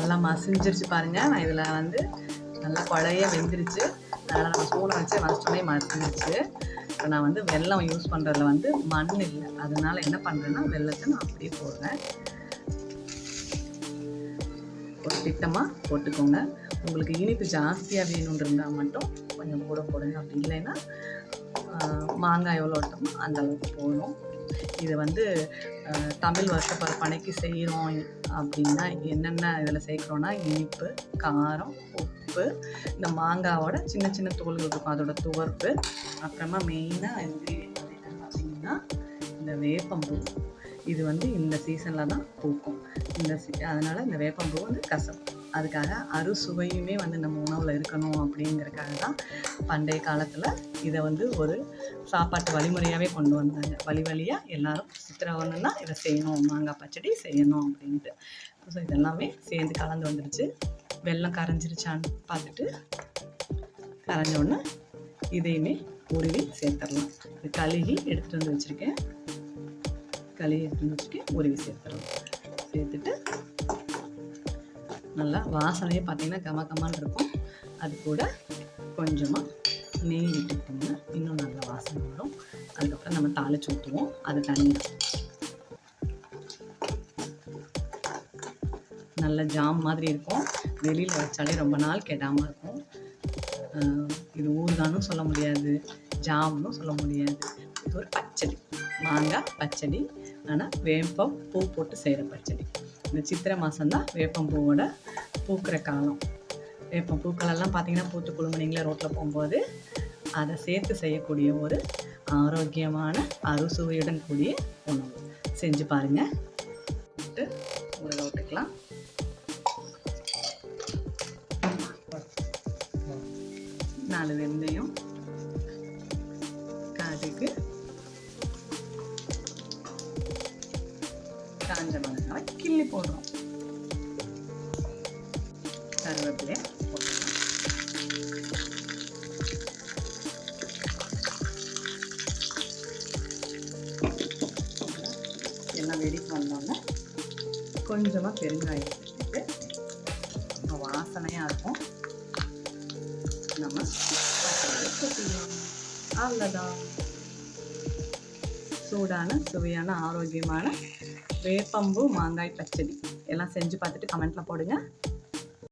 நல்லா மசிஞ்சிருச்சு பாருங்கள். நான் இதில் வந்து நல்லா குழைய வெந்துருச்சு. அதனால் நம்ம ஸ்பூனை வச்சு மசிச்சோடனே மசிஞ்சிருச்சு. இப்போ நான் வந்து வெல்லம் யூஸ் பண்ணுறதுல வந்து மண் இல்லை, அதனால் என்ன பண்ணுறேன்னா வெல்லத்தை நான் அப்படியே போடுறேன். ஒரு திட்டமாக போட்டுக்கோங்க. உங்களுக்கு இனிப்பு ஜாஸ்தியாக வேணும்னு இருந்தால் மட்டும் கொஞ்சம் கூட போடுங்க. அப்படி இல்லைன்னா மாங்காய் எவ்வளோ ஓட்டமோ அந்த அளவுக்கு போடணும். இது வந்து தமிழ் வருஷப்பரப்பனைக்கு செய்கிறோம் அப்படின்னா என்னென்ன இதில் சேர்க்குறோன்னா இனிப்பு, காரம், உப்பு, இந்த மாங்காவோட சின்ன சின்ன தோல்கள் இருக்கும் அதோட துவர்ப்பு, அப்புறமா மெயினாக இன்க்ரீடியன்ட் என்னென்னு பார்த்தீங்கன்னா இந்த வேப்பம்பூ. இது வந்து இந்த சீசனில் தான் பூக்கும். அதனால் இந்த வேப்பம்பூ வந்து கசப்பு. அதுக்காக அறுசுவையுமே வந்து நம்ம உணவில் இருக்கணும் அப்படிங்கிறதுக்காக தான் பண்டைய காலத்தில் இதை வந்து ஒரு சாப்பாட்டு வழிமுறையாகவே கொண்டு வந்தாங்க. வழியாக எல்லோரும் சித்திரை ஒன்றுன்னா இதை செய்யணும், மாங்காய் பச்சடி செய்யணும் அப்படின்ட்டு. ஸோ இதெல்லாமே சேர்ந்து கலந்து வந்துடுச்சு. வெல்லம் கரைஞ்சிருச்சான்னு பார்த்துட்டு கரைஞ்சோடனே இதையுமே உருவி சேர்த்துடலாம். இது கழுகி எடுத்துகிட்டு வந்து வச்சுருக்கேன். உருவி சேர்த்துடலாம். சேர்த்துட்டு நல்லா வாசனையே பார்த்திங்கன்னா கமகமான்னு இருக்கும். அது கூட கொஞ்சமாக நெய் விட்டுக்கோங்க, இன்னும் நல்ல வாசனை வரும். அதுக்கப்புறம் நம்ம தாளிச்சு ஊற்றுவோம். அது தனியாக நல்ல ஜாம் மாதிரி இருக்கும். வெளியில் வச்சாலே ரொம்ப நாள் கெடாமல் இருக்கும். இது ஊறுகானும் சொல்ல முடியாது, ஜாம்னும் சொல்ல முடியாது. இது ஒரு பச்சடி, மாங்காய் பச்சடி. ஆனால் வேப்பம் பூ போட்டு செய்கிற பச்சடி. இந்த சித்திரை மாதம்தான் வேப்பம்பூவோட பூக்கிற காலம். வேப்பம் பூக்களெல்லாம் பார்த்திங்கன்னா பூத்து குழுமணிங்களே ரோட்டில் போகும்போது அதை சேர்த்து செய்யக்கூடிய ஒரு ஆரோக்கியமான அறுசுவையுடன் கூடிய உணவு. செஞ்சு பாருங்கள். ஊற விட்டுக்கலாம். நாலு வெந்தயம், கடுகு, காஞ்ச மிளகாய் கிள்ளி போடுறோம். கருவேப்பிலையை போட்டுக்கலாம். எல்லாம் வெடிக்கு வந்தோன்னா கொஞ்சமாக பெருங்காயம் வச்சுட்டு ரொம்ப வாசனையாக இருக்கும். நம்ம கொட்டிடலாம். அவ்வளோதான். சூடான சுவையான ஆரோக்கியமான வேப்பம்பூ மாங்காய் பச்சடி. எல்லாம் செஞ்சு பார்த்துட்டு கமெண்ட்டில் போடுங்க.